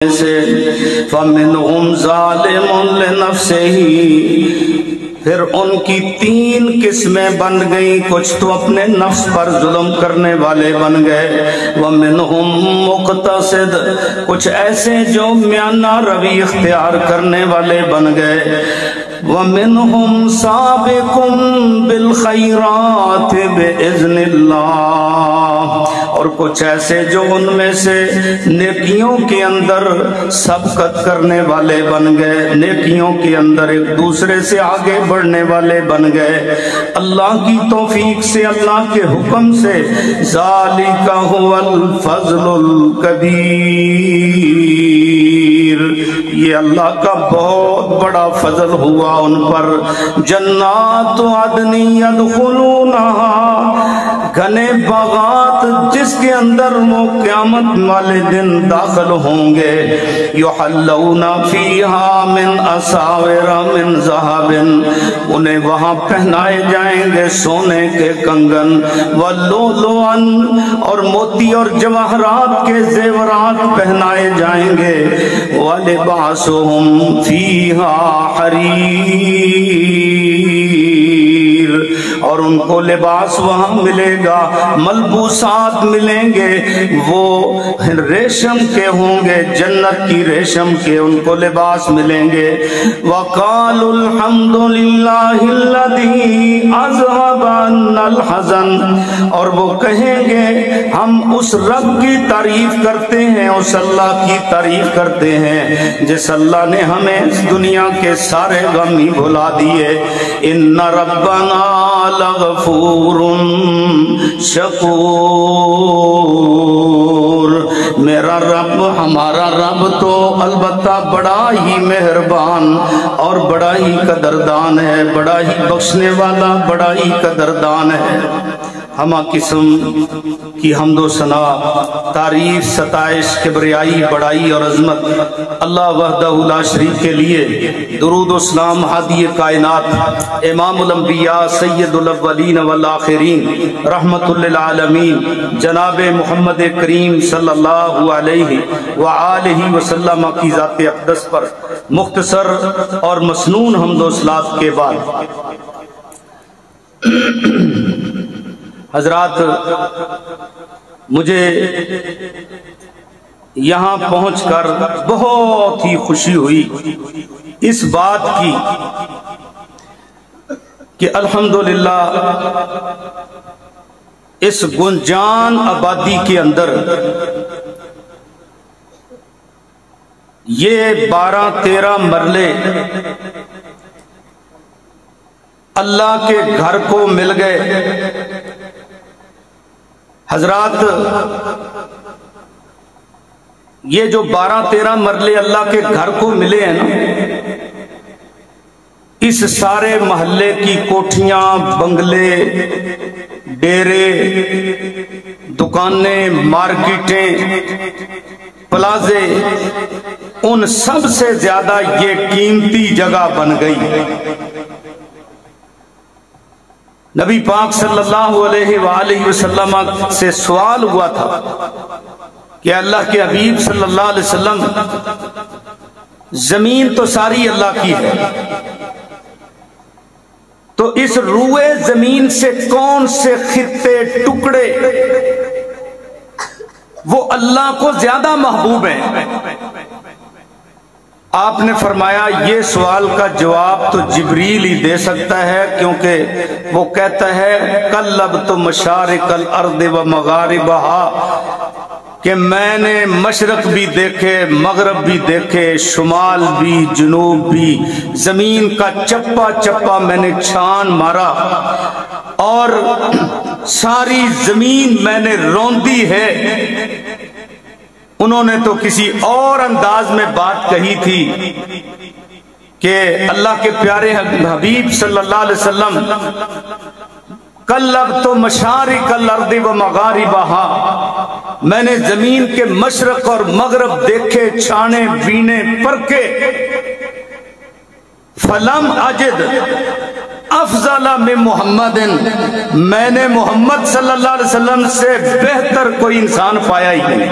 سے فَمِنْهُمْ ظَالِمٌ لِنَفْسِهِ، پھر ان کی تین قسمیں بن گئیں، کچھ تو اپنے نفس پر ظلم کرنے والے بن گئے، وَمِنْهُمْ مُقْتَصِدٌ، کچھ ایسے جو میانہ روی اختیار کرنے والے بن گئے، وَمِنْهُمْ سَابِقٌ بِالْخَيْرَاتِ بِإِذْنِ اللَّهِ، اور کچھ ایسے جو ان میں سے نیکیوں کے اندر سبقت کرنے والے بن گئے، نیکیوں کے اندر ایک دوسرے سے آگے بڑھنے والے بن گئے اللہ کی توفیق سے، اللہ کے حکم سے۔ ذَلِكَ هُوَ الْفَضْلُ الْكَبِيرُ، یہ اللہ کا بہت بڑا فضل ہوا ان پر۔ جنات عدن يدخلونها، گھنے باغات جس کے اندر وہ قیامت والے دن داخل ہوں گے، یحلون فیہا من اساور من ذہب، انہیں وہاں پہنائے جائیں گے سونے کے کنگن، ولؤلؤا، اور موتی اور جواہرات کے زیورات پہنائے جائیں گے، ولباسہم فیہا حریر، اور ان کو لباس وہاں ملے گا، ملبوسات ملیں گے، وہ ریشم کے ہوں گے، جنت کی ریشم کے ان کو لباس ملیں گے۔ وَقَالُوا الْحَمْدُ لِلَّهِ الَّذِي أَذْهَبَ عَنَّا الْحَزَنَ، اور وہ کہیں گے ہم اس رب کی تعریف کرتے ہیں، اس اللہ کی تعریف کرتے ہیں جس اللہ نے ہمیں اس دنیا کے سارے غم ہی بھلا دیے۔ إِنَّ رَبَّنَا لَغَفُورٌ شَكُورٌ، میرا رب، ہمارا رب تو البتہ بڑا ہی مہربان اور بڑا ہی قدردان ہے، بڑا ہی بخشنے والا، بڑا ہی قدردان ہے۔ ہمہ قسم کی حمد و ثنا، تعریف، ستائش، کبریائی، بڑائی اور عظمت اللہ وحدہ لا شریک کے لیے۔ درود و سلام ہادی کائنات، امام الانبیاء، سید الاولین والآخرین، رحمت للعالمین، جناب محمد کریم صلی اللہ علیہ وآلہ وسلم کی ذات اقدس پر مختصر اور مسنون حمد و صلات کے بعد، حضرات، مجھے یہاں پہنچ کر بہت ہی خوشی ہوئی اس بات کی کہ الحمدللہ اس گنجان آبادی کے اندر یہ 12-13 مرلے اللہ کے گھر کو مل گئے۔ حضرات، یہ جو 12-13 مرلے اللہ کے گھر کو ملے ہیں نا، اس سارے محلے کی کوٹھیاں، بنگلے، ڈیرے، دکانیں، مارکیٹیں، پلازے، ان سب سے زیادہ یہ قیمتی جگہ بن گئی۔ نبی پاک صلی اللہ علیہ وآلہ وسلم سے سوال ہوا تھا کہ اللہ کے حبیب صلی اللہ علیہ وسلم، زمین تو ساری اللہ کی ہے، تو اس روئے زمین سے کون سے خطے، ٹکڑے وہ اللہ کو زیادہ محبوب ہیں؟ آپ نے فرمایا یہ سوال کا جواب تو جبریل ہی دے سکتا ہے، کیونکہ وہ کہتا ہے قلبت مشارق الارض و مغاربہا، کہ میں نے مشرق بھی دیکھے، مغرب بھی دیکھے، شمال بھی، جنوب بھی، زمین کا چپا چپا میں نے چھان مارا، اور ساری زمین میں نے روندی ہے۔ انہوں نے تو کسی اور انداز میں بات کہی تھی کہ اللہ کے پیارے حبیب صلی اللہ علیہ وسلم، قلبت مشارق الارض و مغاربہا، میں نے زمین کے مشرق اور مغرب دیکھے، چھانے بینے پرکے، فلم اجد افضل من محمد، میں نے محمد صلی اللہ علیہ وسلم سے بہتر کوئی انسان پایا ہی نہیں۔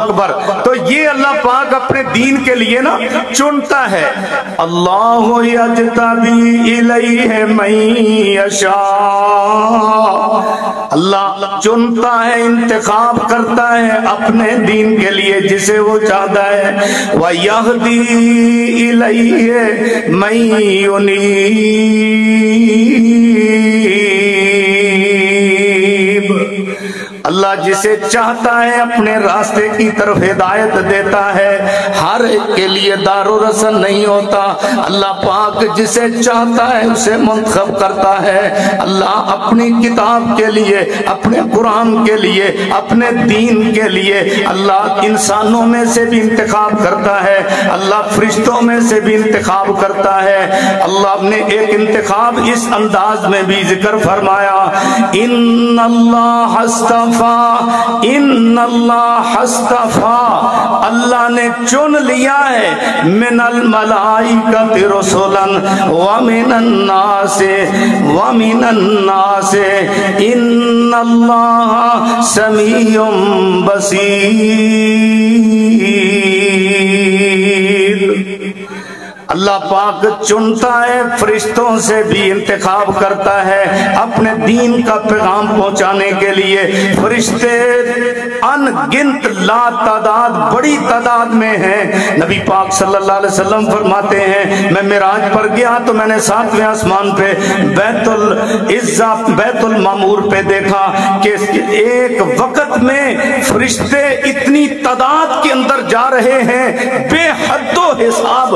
اکبر. تو یہ اللہ پاک اپنے دین کے لیے نا چنتا ہے. اللہ یجتبی الیہ من یشاء، اللہ چنتا ہے، انتخاب کرتا ہے اپنے دین کے لیے جسے وہ چاہتا ہے. وَيَهْدِي إِلَيْهِ مَن يُنِيبُ، اللہ جسے چاہتا ہے اپنے راستے کی طرف ہدایت دیتا ہے. ہر ایک کے لیے دار و رسن نہیں ہوتا. اللہ پاک جسے چاہتا ہے اسے منتخب کرتا ہے. اللہ اپنی کتاب کے لیے، اپنے قرآن کے لیے، اپنے دین کے لیے اللہ انسانوں میں سے بھی انتخاب کرتا ہے، اللہ فرشتوں میں سے بھی انتخاب کرتا ہے. اللہ نے ایک انتخاب اس انداز میں بھی ذکر فرمایا، ان اللہ ان اللہ اصطفیٰ، اللہ نے چن لیا ہے من الملائکۃ رسلا ومن الناس ان اللہ سمیع بصیر. اللہ پاک چنتا ہے، فرشتوں سے بھی انتخاب کرتا ہے اپنے دین کا پیغام پہنچانے کے لیے. فرشتے ان گنت لا تعداد، بڑی تعداد میں ہیں. نبی پاک صلی اللہ علیہ وسلم فرماتے ہیں میں معراج پر گیا تو میں نے 7ویں آسمان پہ بیت العزا، بیت المعمور پہ دیکھا کہ ایک وقت میں فرشتے اتنی تعداد کے اندر جا رہے ہیں بے حد و حساب.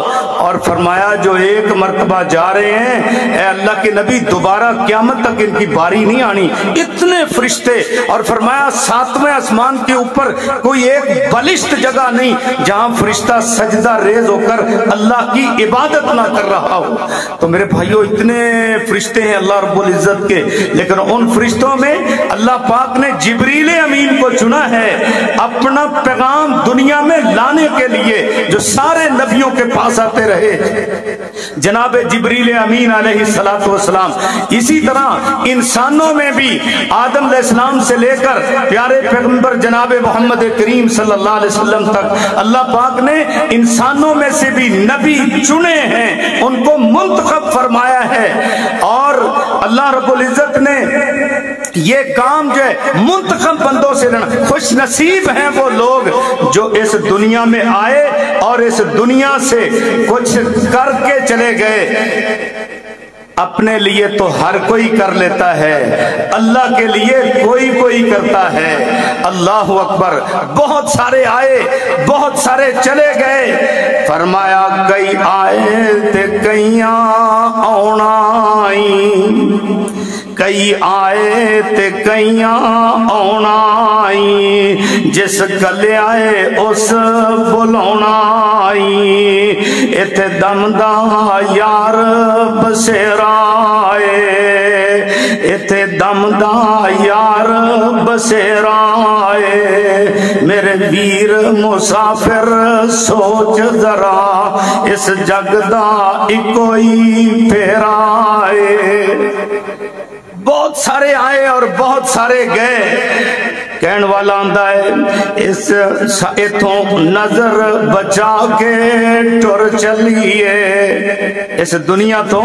اور فرمایا جو ایک مرتبہ جا رہے ہیں اے اللہ کے نبی دوبارہ قیامت تک ان کی باری نہیں آنی، اتنے فرشتے. اور فرمایا 7ویں آسمان کے اوپر کوئی ایک بلشت جگہ نہیں جہاں فرشتہ سجدہ ریز ہو کر اللہ کی عبادت نہ کر رہا ہو. تو میرے بھائیو اتنے فرشتے ہیں اللہ رب العزت کے، لیکن ان فرشتوں میں اللہ پاک نے جبریل امین کو چنا ہے اپنا پیغام دنیا میں لانے کے لیے، جو سارے نبیوں کے پاس آتے رہے جناب جبریل امین علیہ السلام. اسی طرح انسانوں میں بھی آدم علیہ السلام سے لے کر پیارے پیغمبر جناب محمد کریم صلی اللہ علیہ وسلم تک اللہ پاک نے انسانوں میں سے بھی نبی چنے ہیں، ان کو منتخب فرمایا ہے. اور اللہ رب العزت نے یہ کام جو ہے منتخب بندوں سے لینا. خوش نصیب ہیں وہ لوگ جو اس دنیا میں آئے اور اس دنیا سے کچھ کر کے چلے گئے. اپنے لیے تو ہر کوئی کر لیتا ہے، اللہ کے لیے کوئی کوئی کرتا ہے. اللہ اکبر. بہت سارے آئے، بہت سارے چلے گئے. فرمایا کئی آئے تے کئیاں آنا آئیں، کئی آئے تے کئیاں آنا آئیں، جس گلے آئے اس بلاونا آئیں. اتھے دم دا یار بسیرا آئے، اتھے دم دا یار بسیرا آئے. میرے ویر مسافر سوچ ذرا اس جگ دا کوئی پھیرا آئے. بہت سارے آئے اور بہت سارے گئے. کہن والا آندا ہے اس اتھوں نظر بچا کے ٹر چلیے، اس دنیا تو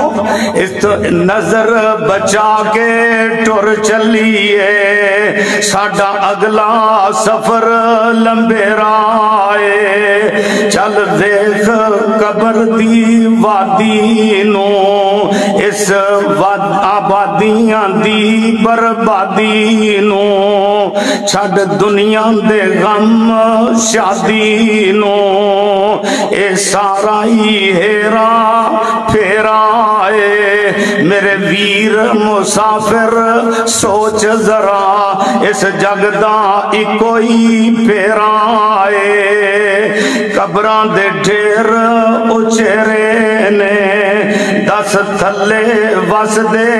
اس نظر بچا کے ٹر چلیے. ساڈا اگلا سفر لمبے رائے، چل دیکھ قبر دی وادی نو، اس آبادیاں دی بربادی نو، چھڑ دنیا دے غم شادی نو، اے سارا ہی ہیرا پھیرا اے. میرے ویر مسافر سوچ ذرا اس جگ دا کوئی پھیرا اے. قبراں دے ڈھیر اچھرے نے، دس تھلے وس دے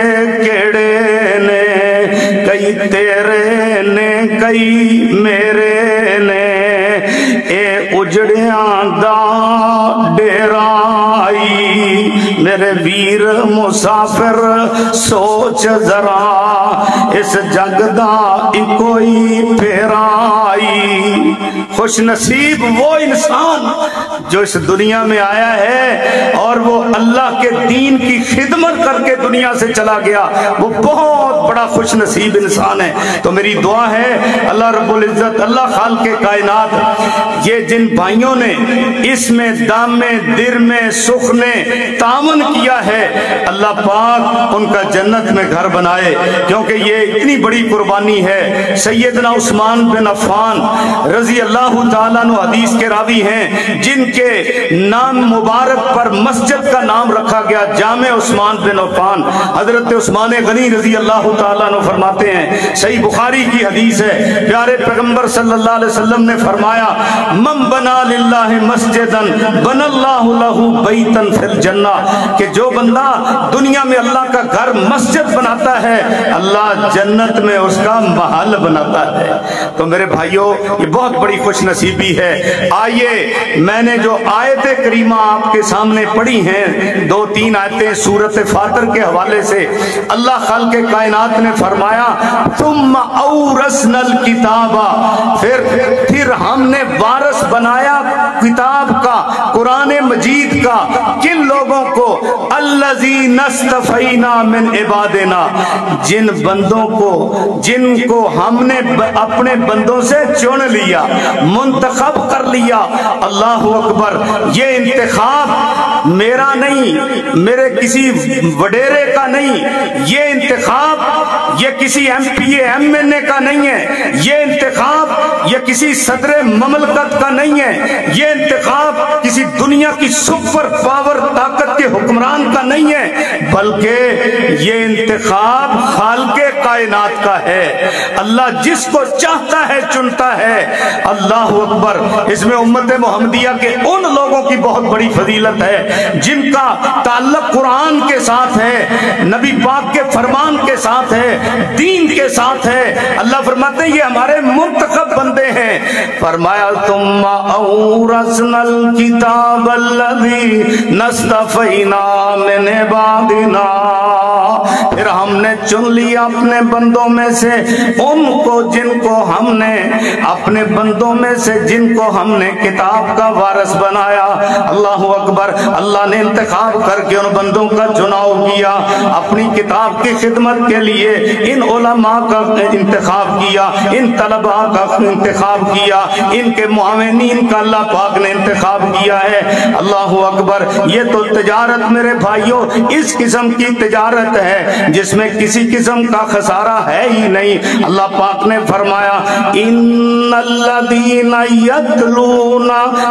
کیڑے نے، کئی تیرے نے کئی میرے نے. اے اجڑیاں دا ڈیرا آئی، میرے میرے ویر مسافر سوچ ذرا اس جگ دا کوئی پھیرائی خوش نصیب وہ انسان جو اس دنیا میں آیا ہے اور وہ اللہ کے دین کی خدمت کر کے دنیا سے چلا گیا، وہ بہت بڑا خوش نصیب انسان ہے۔ تو میری دعا ہے اللہ رب العزت، اللہ خالق کائنات، یہ جن بھائیوں نے اس میں دام میں در میں سخ نے تعاون کیا ہے، اللہ پاک ان کا جنت میں گھر بنائے، کیونکہ یہ اتنی بڑی قربانی ہے۔ سیدنا عثمان بن عفان رضی اللہ تعالیٰ عنہ حدیث کے راوی ہیں، جن کے نام مبارک پر مسجد کا نام رکھا گیا جامع عثمان بن عفان۔ حضرت عثمان غنی رضی اللہ تعالیٰ عنہ فرماتے ہیں، صحیح بخاری کی حدیث ہے، پیارے پیغمبر صلی اللہ علیہ وسلم نے فرمایا، من بنا للہ مسجدا بنا اللہ لہ بیتا فی الجنہ، کہ جو بندہ دنیا میں اللہ کا گھر مسجد بناتا ہے، اللہ جنت میں اس کا محل بناتا ہے۔ تو میرے بھائیوں، یہ بہت بڑی خوش نصیبی ہے۔ آئیے میں نے جو آیت کریمہ آپ کے سامنے پڑھی ہیں، 2-3 آیتیں سورۃ فاطر کے حوالے سے، اللہ خالق کائنات نے فرمایا ثم اورثنا الکتاب، پھر ہم نے وارث بنایا کتاب کا، قرآن مجید کا، کن لوگوں کو؟ الذین اصطفینا من عبادنا، جن بندوں کو جن کو ہم نے اپنے بندوں سے چن لیا، منتخب کر لیا۔ اللہ اکبر، یہ انتخاب میرا نہیں، میرے کسی وڈیرے کا نہیں، یہ انتخاب یہ کسی M P A M N A کا نہیں ہے، یہ انتخاب یہ کسی صدر مملکت کا نہیں ہے، یہ انتخاب کسی دنیا کی سپر پاور طاقت کے حکمران کا نہیں ہے، بلکہ یہ انتخاب خالق کائنات کا ہے۔ اللہ جس کو چاہتا ہے چنتا ہے۔ اللہ اکبر، اس میں امت محمدیہ کے ان لوگوں کی بہت بڑی فضیلت ہے جن کا تعلق قرآن کے ساتھ ہے، نبی پاک کے فرمان کے ساتھ ہے، دین کے ساتھ ہے۔ اللہ فرماتے ہیں یہ ہمارے منتخب بندے ہیں۔ فرمایا ثم اورثنا الکتاب الذی نصطفینا من عبادنا، پھر ہم نے چن لیا اپنے بندوں میں سے ان کو جن کو ہم نے اپنے بندوں میں سے جن کو ہم نے کتاب کا وارث بنایا۔ اللہ اکبر، اللہ نے انتخاب کر کے ان بندوں کا چناؤ کیا، اپنی کتاب کی خدمت کے لیے ان علماء کا انتخاب کیا، ان طلباء کا انتخاب کیا، ان کے معاونین کا اللہ پاک نے انتخاب کیا ہے۔ اللہ اکبر، یہ تو تجارت میرے بھائیوں اس قسم کی تجارت ہے جس میں کسی قسم کا خسارہ ہے ہی نہیں۔ اللہ پاک نے فرمایا ان الذین یتلون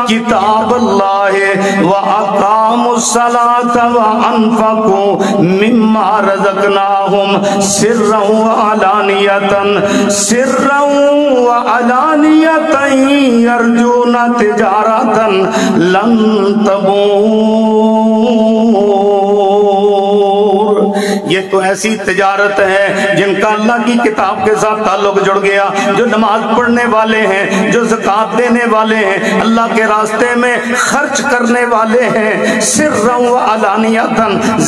کتاب اللہ واقاموا الصلاۃ وانفقوا مما رزقناہم سرا وعلانیۃ یرجون تجارۃ لن تبور۔ یہ تو ایسی تجارت ہے جن کا اللہ کی کتاب کے ساتھ تعلق جڑ گیا، جو نماز پڑھنے والے ہیں، جو زکوٰۃ دینے والے ہیں، اللہ کے راستے میں خرچ کرنے والے ہیں، سرا وعلانیۃ،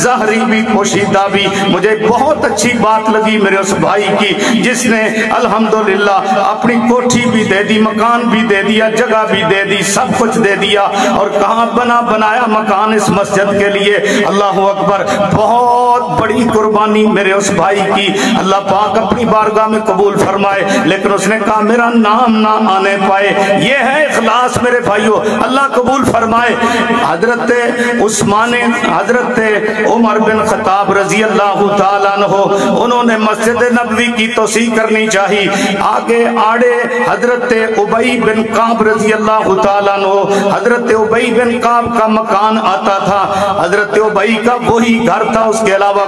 ظاہری بھی پوشیدہ بھی۔ مجھے بہت اچھی بات لگی میرے اس بھائی کی جس نے الحمدللہ اپنی کوٹھی بھی دے دی، مکان بھی دے دیا، جگہ بھی دے دی، سب کچھ دے دیا، اور کہاں بنایا مکان اس مسجد کے لیے۔ اللہ اکبر، بہت بڑی قربانی میرے اس بھائی کی، اللہ پاک اپنی بارگاہ میں قبول فرمائے، لیکن اس نے کہا میرا نام نہ آنے پائے۔ یہ ہے اخلاص میرے بھائیوں، اللہ قبول فرمائے۔ حضرت عمر بن خطاب رضی اللہ تعالیٰ عنہ، انہوں نے مسجد نبوی کی توسیع کرنی چاہی، آگے آڑے حضرت ابی بن کعب رضی اللہ تعالیٰ عنہ، حضرت ابی بن کعب کا مکان آتا تھا، حضرت ابی کا وہی گھر تھا، اس کے علاوہ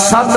7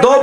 2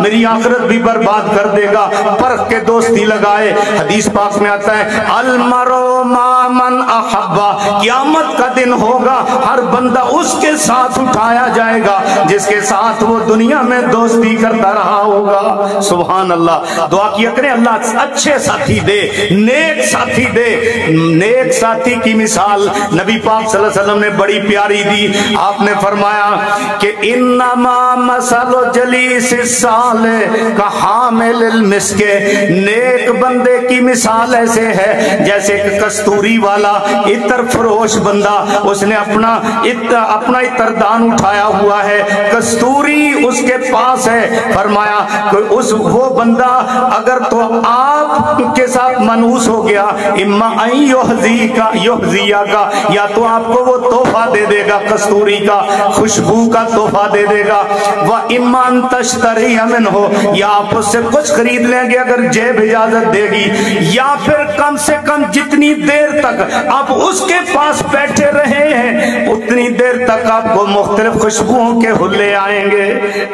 میری آخرت بھی برباد کر دے گا۔ پرکھ کے دوستی لگائے۔ حدیث پاک میں آتا ہے المرء مع من احبا، قیامت کا دن ہوگا، ہر بندہ اس کے ساتھ اٹھایا جائے گا جس کے ساتھ وہ دنیا میں دوستی کرتا رہا ہوگا۔ سبحان اللہ۔ دعا کیا کریں اللہ اچھے ساتھی دے، نیک ساتھی دے۔ نیک ساتھی کی مثال نبی پاک صلی اللہ علیہ وسلم نے بڑی پیاری دی۔ آپ نے فرمایا کہ انما مثل جلیس الصالح کحامل المسک، نیک بندے کی مثال ایسے ہے جیسے کہ کستوری والا عطر فروش بندہ، اس نے اپنا عطردان اٹھایا ہوا ہے، کستوری اس کے پاس ہے۔ فرمایا کہ وہ بندہ اگر تو آپ کے ساتھ منحوس ہو گیا، اما ان یحزیہ کا، یا تو آپ کو وہ تحفہ دے دے گا کستوری کا، خوشبو کا تحفہ دے دے گا، وَإِمَّا أَن تَشْتَرِيَ مِنْهُ، یا آپ اس سے کچھ خرید لیں گے اگر جیب اجازت دے گی، یا پھر کم سے کم جتنی دیر تک آپ اس کے پاس بیٹھے رہے ہیں اتنی دیر تک آپ کو مختلف خوشبوؤں کے حلے آئیں گے،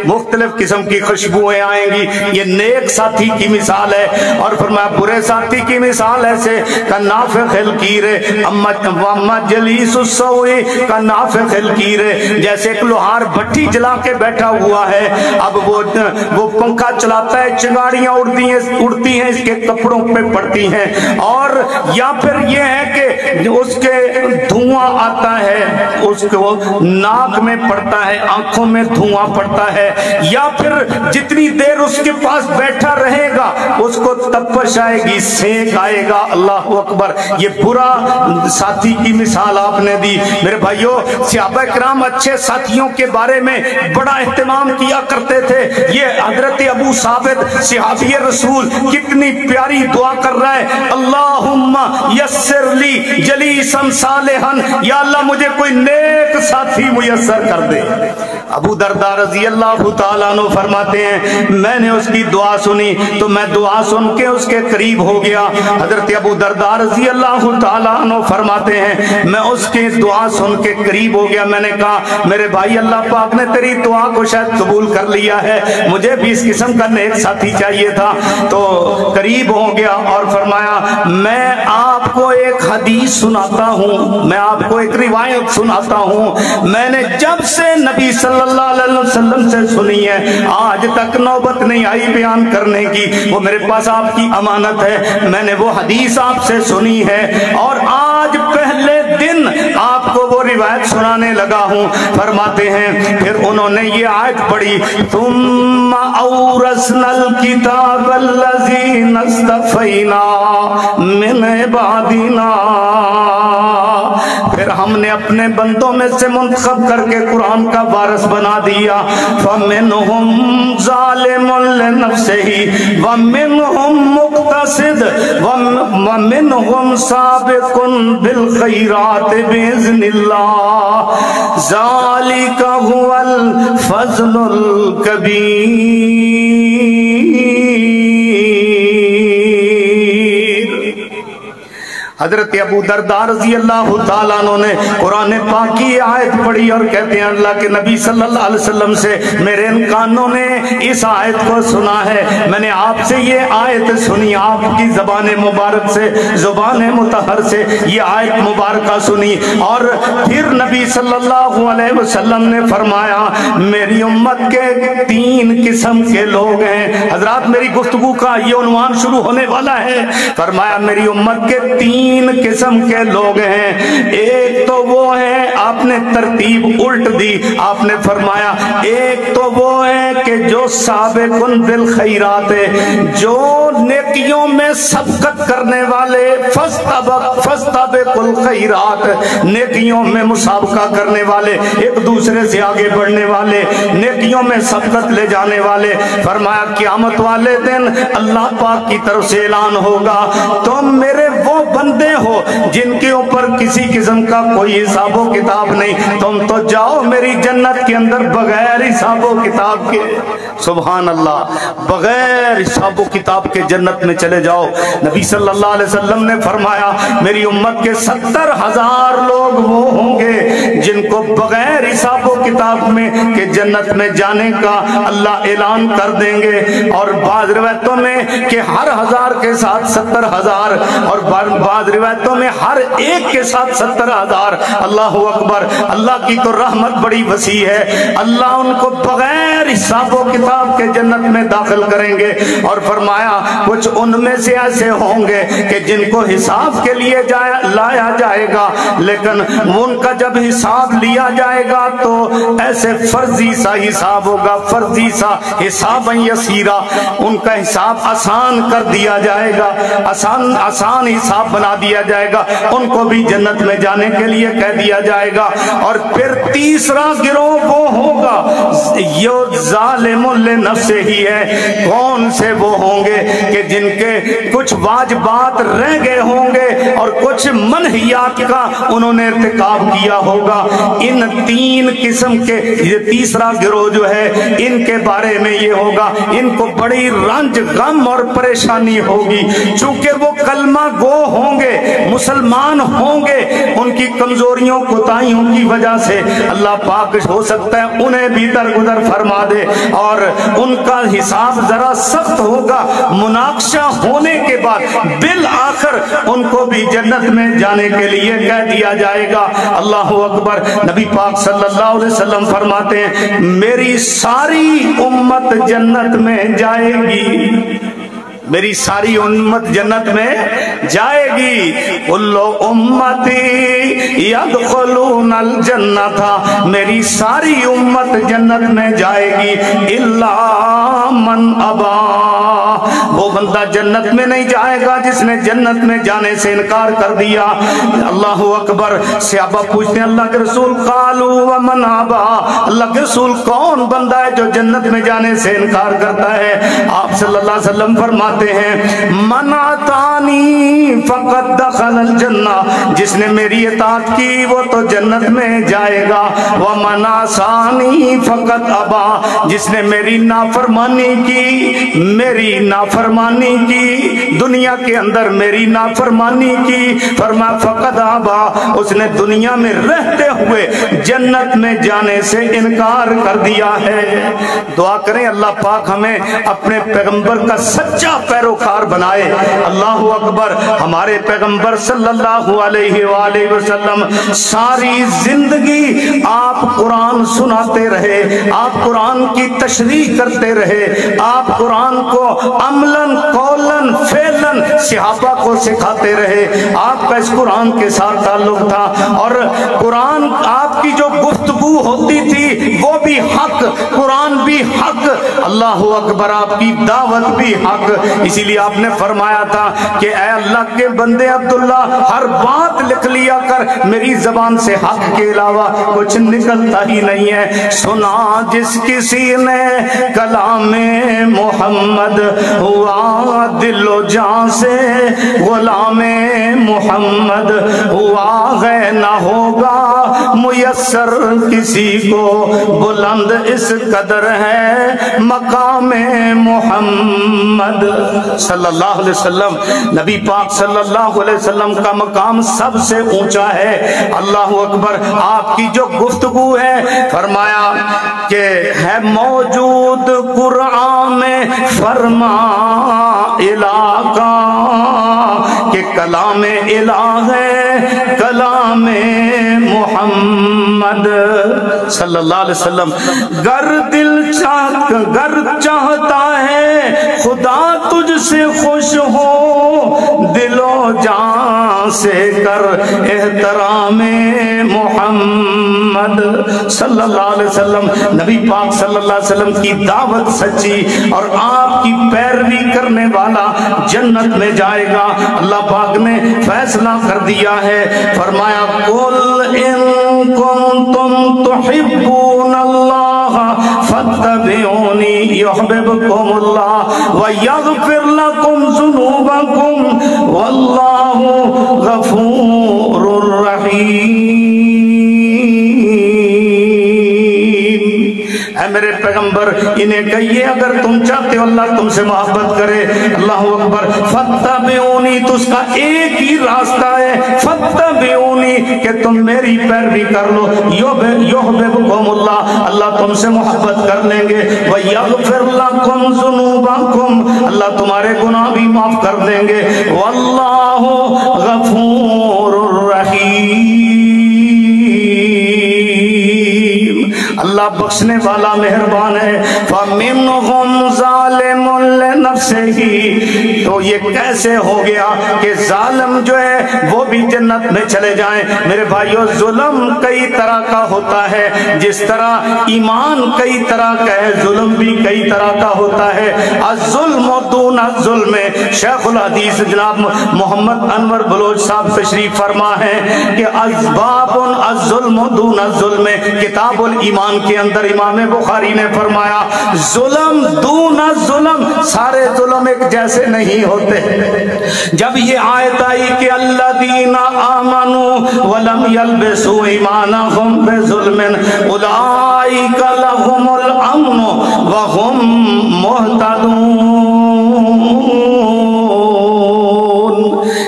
مختلف قسم کی خوشبوئیں آئیں گی۔ یہ نیک ساتھی کی مثال ہے۔ اور فرمایا برے ساتھی کی مثال ایسے کنافخ الکیر، اما جلیس السوء کنافخ الکیر، جیسے ایک لوہار بھٹی جلا کے بیٹھا ہوا ہے، اب وہ پنکھا چلاتا ہے، چنگاریاں اڑتی ہیں اس کے کپڑوں پہ پڑتی ہیں، اور یا پھر یہ ہے کہ اس کے دھواں آتا ہے، اس کو ناک میں پڑتا ہے، آنکھوں میں دھواں پڑتا ہے، یا پھر جتنی دیر اس کے پاس بیٹھا رہے گا اس کو تپش آئے گی، سینک آئے گا۔ اللہ اکبر۔ یہ برا ساتھی کی مثال آپ نے دی۔ میرے بھائیوں، صحابہ کرام اچھے ساتھیوں کے بارے میں بڑا اہتمام کیا کرتے تھے۔ یہ حضرت ابو ثابت صحابی رسول کتنی پیاری دعا کر رہا ہے، اللہم یسر لی جلیسا صالحا، یا اللہ مجھے کوئی نیک ساتھی میسر کر دے۔ ابو درداء رضی اللہ تعالیٰ عنہ فرماتے ہیں میں نے اس کی دعا سنی تو میں دعا سن کے اس کے قریب ہو گیا۔ حضرت ابو درداء رضی اللہ تعالیٰ عنہ فرماتے ہیں میں اس کی دعا سن کے قریب ہو گیا، میں نے کہا میرے بھائی اللہ پاک نے تیری دعا کو شاید قبول کر لیا ہے، مجھے بھی اس قسم کا نیک ساتھی چاہیے تھا۔ تو قریب ہو گیا اور فرمایا میں آپ کو ایک حدیث سناتا ہوں، میں آپ کو ایک روایت سناتا ہوں، میں نے جب سے نبی صلی اللہ علیہ وسلم سے سنی ہے آج تک نوبت نہیں آئی بیان کرنے کی، وہ میرے پاس آپ کی امانت ہے، میں نے وہ حدیث آپ سے سنی ہے اور آج پہلے دن آپ کو وہ روایت سنانے لگا ہوں۔ فرماتے ہیں پھر انہوں نے یہ آیت پڑھی ثم اورثنا الکتاب الذین اصطفینا من عبادنا، پھر ہم نے اپنے بندوں میں سے منتخب کر کے قرآن کا وارث بنا دیا، فَمِنْهُمْ ظَالِمٌ لِنَفْسِهِ وَمِنْهُمْ مُقْتَصِدٌ وَمِنْهُمْ سَابِقٌ بِالْخَيْرَاتِ بِإِذْنِ اللَّهِ ذَلِكَ هُوَ الْفَضْلُ الْكَبِيرُ۔ حضرت ابو درداء رضی اللہ تعالیٰ عنہ نے قرآن پاک کی آیت پڑھی اور کہتے ہیں اللہ کے نبی صلی اللہ علیہ وسلم سے میرے ان کانوں نے اس آیت کو سنا ہے، میں نے آپ سے یہ آیت سنی، آپ کی زبان مبارک سے، زبان مطہر سے یہ آیت مبارکہ سنی، اور پھر نبی صلی اللہ علیہ وسلم نے فرمایا میری امت کے 3 قسم کے لوگ ہیں۔ حضرات میری گفتگو کا یہ عنوان شروع ہونے والا ہے۔ فرمایا میری امت کے 3 قسم کے لوگ ہیں، ایک تو وہ ہے، آپ نے ترتیب الٹ دی، آپ نے فرمایا ایک تو وہ ہے کہ جو سابقن بالخیرات ہے، جو نیکیوں میں سبقت کرنے والے، فاستبقوا الخیرات، نیکیوں میں مسابقہ کرنے والے، ایک دوسرے سے آگے بڑھنے والے، نیکیوں میں سبقت لے جانے والے۔ فرمایا قیامت والے دن اللہ پاک کی طرف سے اعلان ہوگا تم میرے وہ بندے ہو جن کے اوپر کسی قسم کا کوئی حساب و کتاب نہیں، تم تو جاؤ میری جنت کے اندر بغیر حساب و کتاب کے۔ سبحان اللہ، بغیر حساب و کتاب کے جنت میں چلے جاؤ۔ نبی صلی اللہ علیہ وسلم نے فرمایا میری امت کے 70,000 لوگ وہ ہوں گے جن کو بغیر حساب و کتاب میں کہ جنت میں جانے کا اللہ اعلان کر دیں گے، اور بعض روایتوں میں کہ ہر 1000 کے ساتھ 70,000، اور بعض روایتوں میں ہر ایک کے ساتھ 70,000۔ اللہ اکبر! اللہ کی تو رحمت بڑی وسیع ہے، اللہ ان کو بغیر حساب و کتاب کے جنت میں داخل کریں گے۔ اور فرمایا کچھ ان میں سے ایسے ہوں گے کہ جن کو حساب کے لیے لایا جائے گا، لیکن ان کا جب حساب لیا جائے گا تو ایسے فرضی سا حساب ہوگا، فرضی سا حساب یسیرا، ان کا حساب آسان کر دیا جائے گا، آسان حساب بنا دیا جائے گا، ان کو بھی جنت میں جانے کے لیے کہہ دیا جائے گا۔ اور پھر تیسرا گروہ وہ ہوگا یہ ظالم لنفسہ ہی ہے۔ کون سے وہ ہوں گے کہ جن کے کچھ واجبات رہ گئے ہوں گے اور کچھ منہیات کا انہوں نے ارتکاب کیا ہوگا۔ ان 3 قسم کے یہ تیسرا گروہ جو ہے ان کے بارے میں یہ ہوگا، ان کو بڑی رنج غم اور پریشانی ہوگی، چونکہ وہ کلمہ گو ہوں گے، مسلمان ہوں گے، ان کی کمزوریوں کوتاہیوں کی وجہ سے اللہ پاک ہو سکتا ہے انہیں بھی درگزر فرما دے، اور ان کا حساب ذرا سخت ہوگا۔ مناقشہ ہونے کے بعد بالآخر ان کو بھی جنت میں جانے کے لیے کہہ دیا جائے گا۔ اللہ اکبر! نبی پاک صلی اللہ علیہ وسلم فرماتے ہیں میری ساری امت جنت میں جائے گی، میری ساری امت جنت میں جائے گی۔ کل امتی یدخلون الجنت، میری ساری امت جنت میں جائے گی، الا من ابا، وہ بندہ جنت میں نہیں جائے گا جس نے جنت میں جانے سے انکار کر دیا۔ اللہ اکبر! صحابہ پوچھتے ہیں اللہ کے رسول قالوا ومن ابا، اللہ کے رسول کون بندہ ہے جو جنت میں جانے سے انکار کرتا ہے؟ آپ صلی اللہ علیہ وسلم فرماتے ہیں من اطاعنی فقد دخل الجنہ، جس نے میری اطاعت کی وہ تو جنت میں جائے گا، ومن عصانی فقد ابا، جس نے میری نافرمانی کی، میری نافرمانی کی دنیا کے اندر میری نافرمانی کی، فرمایا فقد ابا، اس نے دنیا میں رہتے ہوئے جنت میں جانے سے انکار کر دیا ہے۔ دعا کریں اللہ پاک ہمیں اپنے پیغمبر کا سچا پیروکار بنائے۔ اللہ اکبر! ہمارے پیغمبر صلی اللہ علیہ وآلہ وسلم ساری زندگی آپ قرآن سناتے رہے، آپ قرآن کی تشریح کرتے رہے، آپ قرآن کو عملاً قولاً فعلاً صحابہ کو سکھاتے رہے، آپ کا اس قرآن کے ساتھ تعلق تھا، اور قرآن آپ کی جو گفتگو ہوتی تھی وہ بھی حق، قرآن بھی حق، اللہ اکبر! آپ کی دعوت بھی حق۔ اسی لیے آپ نے فرمایا تھا کہ اے اللہ کے بندے عبداللہ ہر بات لکھ لیا کر، میری زبان سے حق کے علاوہ کچھ نکلتا ہی نہیں ہے۔ سنا جس کسی نے کلام محمد ہوا دل و جان سے غلام محمد ہوا، غیر نہ ہوگا میسر کسی کو، بلند اس قدر ہے مقام محمد صلی اللہ علیہ وسلم۔ نبی پاک صلی اللہ علیہ وسلم کا مقام سب سے اونچا ہے۔ اللہ اکبر! آپ کی جو گفتگو ہے فرمایا کہ ہے موجود قرآن میں فرما الہ کا، کہ کلام الہ ہے کلام محمد صلی اللہ علیہ وسلم۔ گر چاہتا ہے خدا تجھ سے خوش ہو، دل و جان سے کر احترام محمد صلی اللہ علیہ وسلم۔ نبی پاک صلی اللہ علیہ وسلم کی دعوت سچی اور آپ کی پیروی کرنے والا جنت میں جائے گا۔ اللہ پاک نے فیصلہ کر دیا ہے، فرمایا قل ان کنتم تحبون اللہ فاتبعونی یحببکم اللہ ویغفر لکم ذنوبکم واللہ غفور رحیم۔ اے میرے پیغمبر انہیں کہیے اگر تم چاہتے ہو اللہ تم سے محبت کرے، اللہ اکبر، فاتبعونی، تو اس کا ایک ہی راستہ ہے فاتبعونی کہ تم میری پیروی کر لو، یحببکم اللہ، اللہ تم سے محبت کر لیں گے، ویغفر لکم ذنوبکم، اللہ تمہارے گناہ بھی معاف کر دیں گے، واللہ غفور الرحیم، اللہ بخشنے والا مہربان ہے۔ فَمِنْهُمْ ظَالِمٌ لِنَفْسِهِ، تو یہ کیسے ہو گیا کہ ظالم جو ہے وہ بھی جنت میں چلے جائیں؟ میرے بھائیو ظلم کئی طرح کا ہوتا ہے، جس طرح ایمان کئی طرح کا ہے ظلم بھی کئی طرح کا ہوتا ہے۔ الظلم دون الظلم، شیخ الحدیث جناب محمد انور بلوچ صاحب تشریف فرما ہے کہ اسباب الظلم دون الظلم، کتاب الایمان کے اندر امام بخاری نے فرمایا ظلم دون الظلم، سارے ظلم ایک جیسے نہیں ہوتے۔ جب یہ آیت آئی کہ الذین آمنوا ولم یلبسوا ایمانہم بظلم اولئک لہم الامن وہم مہتدون،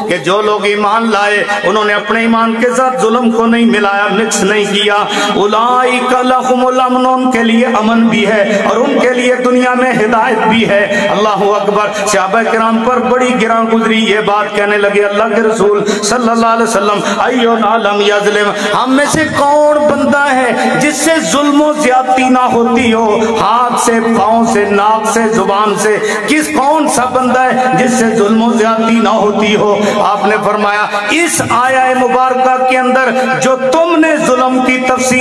کہ جو لوگ ایمان لائے انہوں نے اپنے ایمان کے ساتھ ظلم کو نہیں ملایا، مکس نہیں کیا، اولئک لہم الامن، ان کے لیے امن بھی ہے اور ان کے لیے دنیا میں ہدایت بھی ہے۔ اللہ اکبر، صحابہ کرام پر بڑی گراں گزری یہ بات، کہنے لگے اللہ کے رسول صلی اللہ علیہ وسلم اینا لم یظلم، ہم میں سے کون بندہ ہے جس سے ظلم و زیادتی نہ ہوتی ہو، ہاتھ سے، پاؤں سے، ناک سے، زبان سے، کون سا بندہ ہے جس سے ظلم و زیادتی نہ ہوتی ہو؟ آپ نے فرمایا اس آیہ مبارکہ کے اندر جو تم نے ظلم کی تفسیر